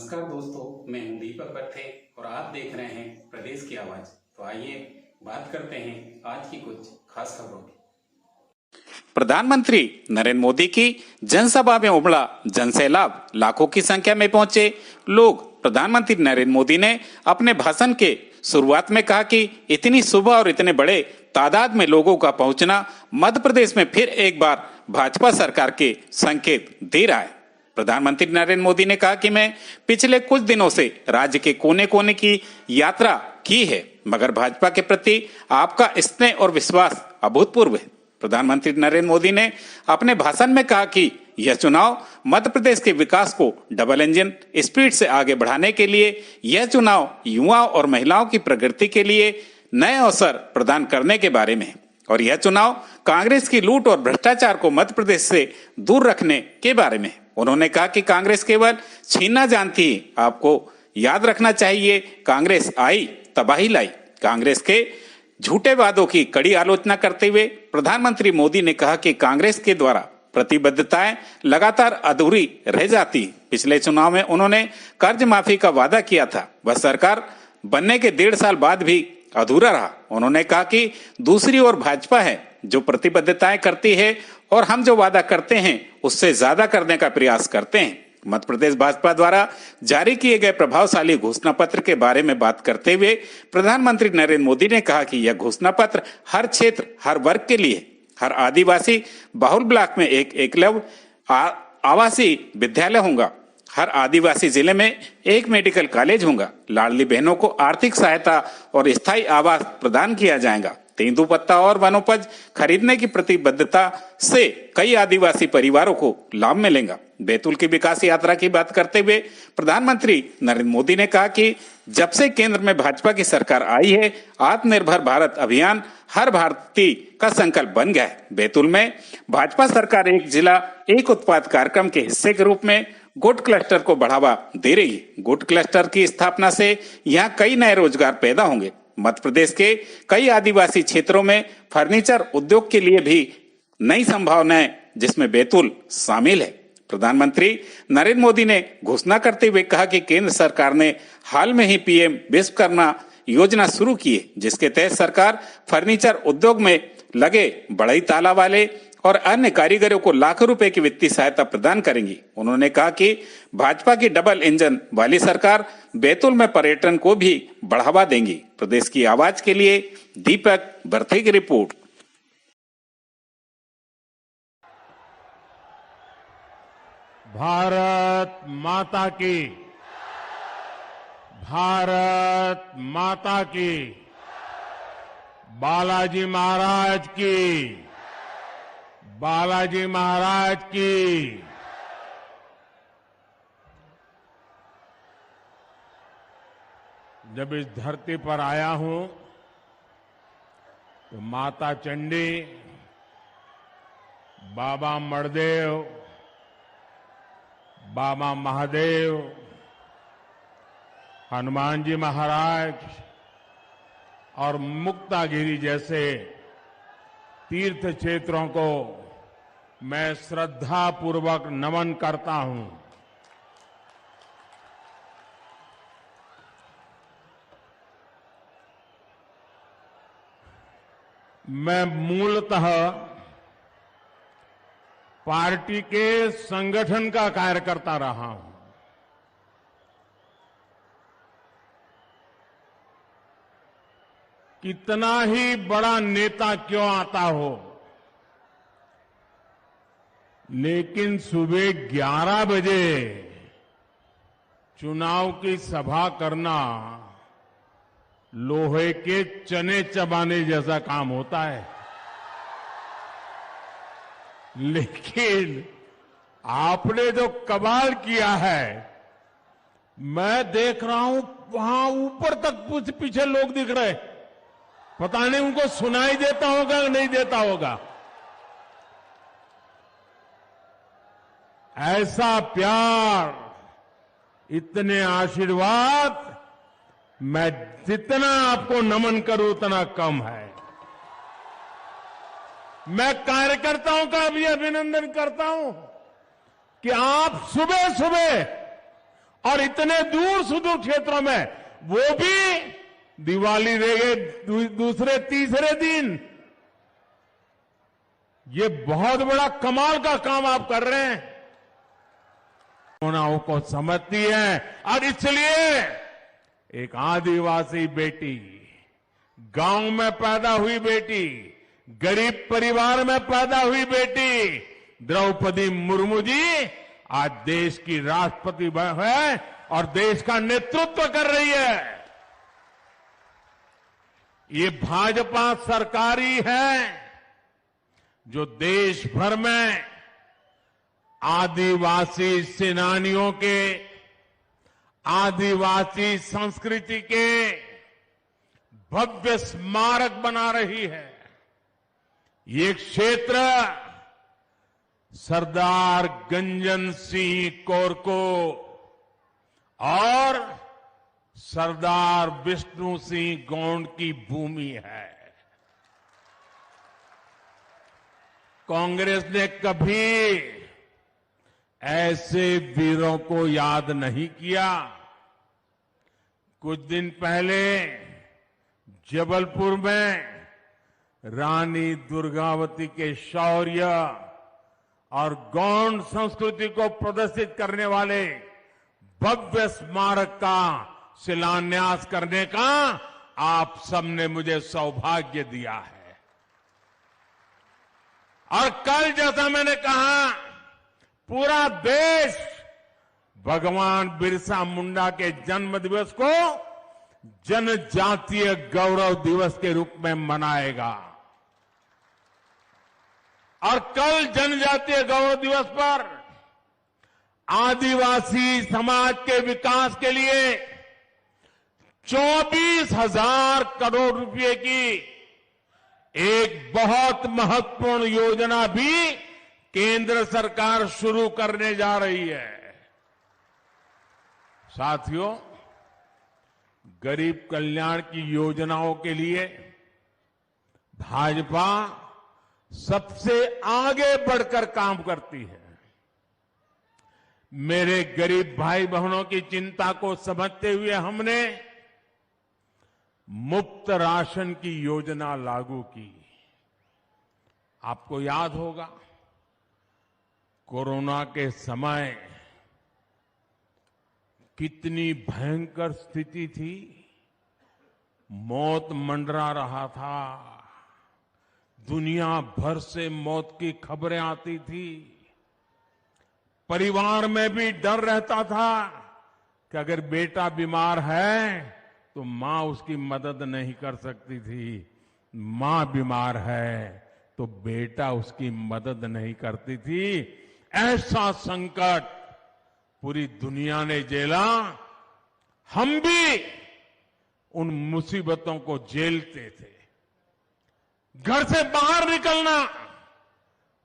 नमस्कार दोस्तों, मैं हूं दीपक पत्थे और आप देख रहे हैं प्रदेश की आवाज। तो आइए बात करते हैं आज की कुछ खास खबरों की। प्रधानमंत्री नरेंद्र मोदी की जनसभा में उमड़ा जनसैलाब, लाखों की संख्या में पहुंचे लोग। प्रधानमंत्री नरेंद्र मोदी ने अपने भाषण के शुरुआत में कहा कि इतनी सुबह और इतने बड़े तादाद में लोगों का पहुंचना मध्य प्रदेश में फिर एक बार भाजपा सरकार के संकेत दे रहा है। प्रधानमंत्री नरेंद्र मोदी ने कहा कि मैं पिछले कुछ दिनों से राज्य के कोने कोने की यात्रा की है, मगर भाजपा के प्रति आपका स्नेह और विश्वास अभूतपूर्व है। प्रधानमंत्री नरेंद्र मोदी ने अपने भाषण में कहा कि यह चुनाव मध्य प्रदेश के विकास को डबल इंजन स्पीड से आगे बढ़ाने के लिए, यह चुनाव युवाओं और महिलाओं की प्रगति के लिए नए अवसर प्रदान करने के बारे में है और यह चुनाव कांग्रेस की लूट और भ्रष्टाचार को मध्य प्रदेश से दूर रखने के बारे में है। उन्होंने कहा कि कांग्रेस केवल छीनना जानती है, आपको याद रखना चाहिए कांग्रेस आई तबाही लाई। कांग्रेस के झूठे वादों की कड़ी आलोचना करते हुए प्रधानमंत्री मोदी ने कहा कि कांग्रेस के द्वारा प्रतिबद्धताएं लगातार अधूरी रह जाती। पिछले चुनाव में उन्होंने कर्ज माफी का वादा किया था, वह सरकार बनने के 1.5 साल बाद भी अधूरा रहा। उन्होंने कहा कि दूसरी ओर भाजपा है जो प्रतिबद्धताएं करती है और हम जो वादा करते हैं उससे ज्यादा करने का प्रयास करते हैं। मध्य प्रदेश भाजपा द्वारा जारी किए गए प्रभावशाली घोषणा पत्र के बारे में बात करते हुए प्रधानमंत्री नरेंद्र मोदी ने कहा कि यह घोषणा पत्र हर क्षेत्र, हर वर्ग के लिए, हर आदिवासी बहुल ब्लॉक में एक एकलव्य आवासीय विद्यालय होगा, हर आदिवासी जिले में एक मेडिकल कॉलेज होगा, लाडली बहनों को आर्थिक सहायता और स्थायी आवास प्रदान किया जाएगा। तेंदुपत्ता और वनोपज खरीदने की प्रतिबद्धता से कई आदिवासी परिवारों को लाभ मिलेगा। बैतूल की विकास यात्रा की बात करते हुए प्रधानमंत्री नरेंद्र मोदी ने कहा कि जब से केंद्र में भाजपा की सरकार आई है, आत्मनिर्भर भारत अभियान हर भारतीय का संकल्प बन गया है। बैतूल में भाजपा सरकार एक जिला एक उत्पाद कार्यक्रम के हिस्से के रूप में गुड क्लस्टर को बढ़ावा दे रही है। गुड क्लस्टर की स्थापना से यहाँ कई नए रोजगार पैदा होंगे। मध्य प्रदेश के कई आदिवासी क्षेत्रों में फर्नीचर उद्योग के लिए भी नई संभावनाएं, जिसमें बैतूल शामिल है। प्रधानमंत्री नरेंद्र मोदी ने घोषणा करते हुए कहा कि केंद्र सरकार ने हाल में ही पीएम विश्वकर्मा योजना शुरू की है, जिसके तहत सरकार फर्नीचर उद्योग में लगे बढ़ई ताला वाले और अन्य कारीगरों को लाखों रुपए की वित्तीय सहायता प्रदान करेंगी। उन्होंने कहा कि भाजपा की डबल इंजन वाली सरकार बैतूल में पर्यटन को भी बढ़ावा देंगी। प्रदेश की आवाज के लिए दीपक बर्थे की रिपोर्ट। भारत माता की, भारत माता की, बालाजी महाराज की, बालाजी महाराज की। जब इस धरती पर आया हूं तो माता चंडी, बाबा मणदेव, बाबा महादेव, हनुमान जी महाराज और मुक्तागिरी जैसे तीर्थ क्षेत्रों को मैं श्रद्धा पूर्वक नमन करता हूं। मैं मूलतः पार्टी के संगठन का कार्यकर्ता रहा हूं। कितना ही बड़ा नेता क्यों आता हो, लेकिन सुबह 11 बजे चुनाव की सभा करना लोहे के चने चबाने जैसा काम होता है। लेकिन आपने जो कमाल किया है, मैं देख रहा हूं वहां ऊपर तक पीछे लोग दिख रहे, पता नहीं उनको सुनाई देता होगा या नहीं देता होगा। ऐसा प्यार, इतने आशीर्वाद, मैं जितना आपको नमन करूं उतना कम है। मैं कार्यकर्ताओं का भी अभिनंदन करता हूं कि आप सुबह सुबह और इतने दूर सुदूर क्षेत्रों में वो भी दिवाली रह गए दूसरे तीसरे दिन। ये बहुत बड़ा कमाल का काम आप कर रहे हैं, भावनाओं को समझती है। और इसलिए एक आदिवासी बेटी, गांव में पैदा हुई बेटी, गरीब परिवार में पैदा हुई बेटी द्रौपदी मुर्मू जी आज देश की राष्ट्रपति है और देश का नेतृत्व कर रही है। ये भाजपा सरकार ही है जो देश भर में आदिवासी सेनानियों के, आदिवासी संस्कृति के भव्य स्मारक बना रही है। ये क्षेत्र सरदार गंजन सिंह कोरको और सरदार विष्णु सिंह गौंड की भूमि है। कांग्रेस ने कभी ऐसे वीरों को याद नहीं किया। कुछ दिन पहले जबलपुर में रानी दुर्गावती के शौर्य और गौंड संस्कृति को प्रदर्शित करने वाले भव्य स्मारक का शिलान्यास करने का आप सबने मुझे सौभाग्य दिया है। और कल जैसा मैंने कहा, पूरा देश भगवान बिरसा मुंडा के जन्म दिवस को जनजातीय गौरव दिवस के रूप में मनाएगा। और कल जनजातीय गौरव दिवस पर आदिवासी समाज के विकास के लिए 24,000 करोड़ रुपए की एक बहुत महत्वपूर्ण योजना भी केंद्र सरकार शुरू करने जा रही है। साथियों, गरीब कल्याण की योजनाओं के लिए भाजपा सबसे आगे बढ़कर काम करती है। मेरे गरीब भाई बहनों की चिंता को समझते हुए हमने मुफ्त राशन की योजना लागू की। आपको याद होगा, कोरोना के समय कितनी भयंकर स्थिति थी, मौत मंडरा रहा था, दुनिया भर से मौत की खबरें आती थी। परिवार में भी डर रहता था कि अगर बेटा बीमार है तो मां उसकी मदद नहीं कर सकती थी, मां बीमार है तो बेटा उसकी मदद नहीं करती थी। ऐसा संकट पूरी दुनिया ने झेला, हम भी उन मुसीबतों को झेलते थे। घर से बाहर निकलना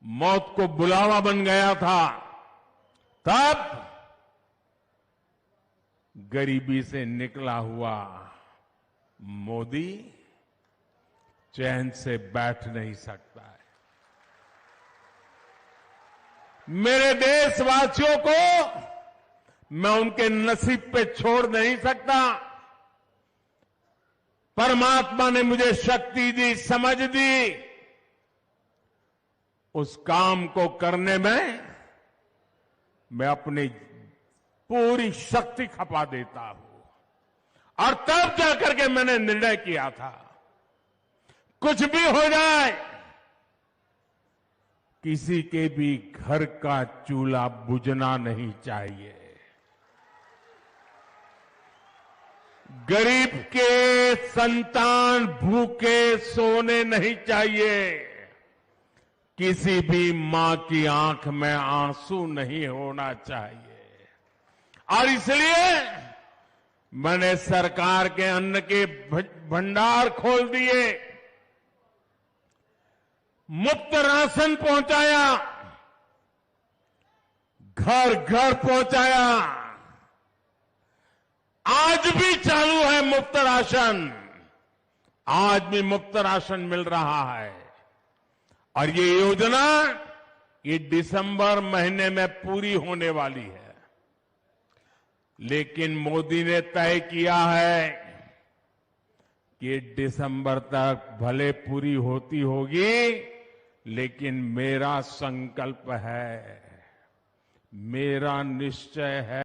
मौत को बुलावा बन गया था। तब गरीबी से निकला हुआ मोदी चैन से बैठ नहीं सकता है। मेरे देशवासियों को मैं उनके नसीब पे छोड़ नहीं सकता। परमात्मा ने मुझे शक्ति दी, समझ दी, उस काम को करने में मैं अपनी पूरी शक्ति खपा देता हूं। और तब जाकर के मैंने निर्णय किया था, कुछ भी हो जाए, किसी के भी घर का चूल्हा बुझना नहीं चाहिए। गरीब के संतान भूखे सोने नहीं चाहिए, किसी भी मां की आंख में आंसू नहीं होना चाहिए। और इसलिए मैंने सरकार के अन्न के भंडार खोल दिए, मुफ्त राशन पहुंचाया, घर घर पहुंचाया। आज भी चालू है मुफ्त राशन, आज भी मुफ्त राशन मिल रहा है। और ये योजना ये दिसंबर महीने में पूरी होने वाली है। लेकिन मोदी ने तय किया है कि दिसंबर तक भले पूरी होती होगी, लेकिन मेरा संकल्प है, मेरा निश्चय है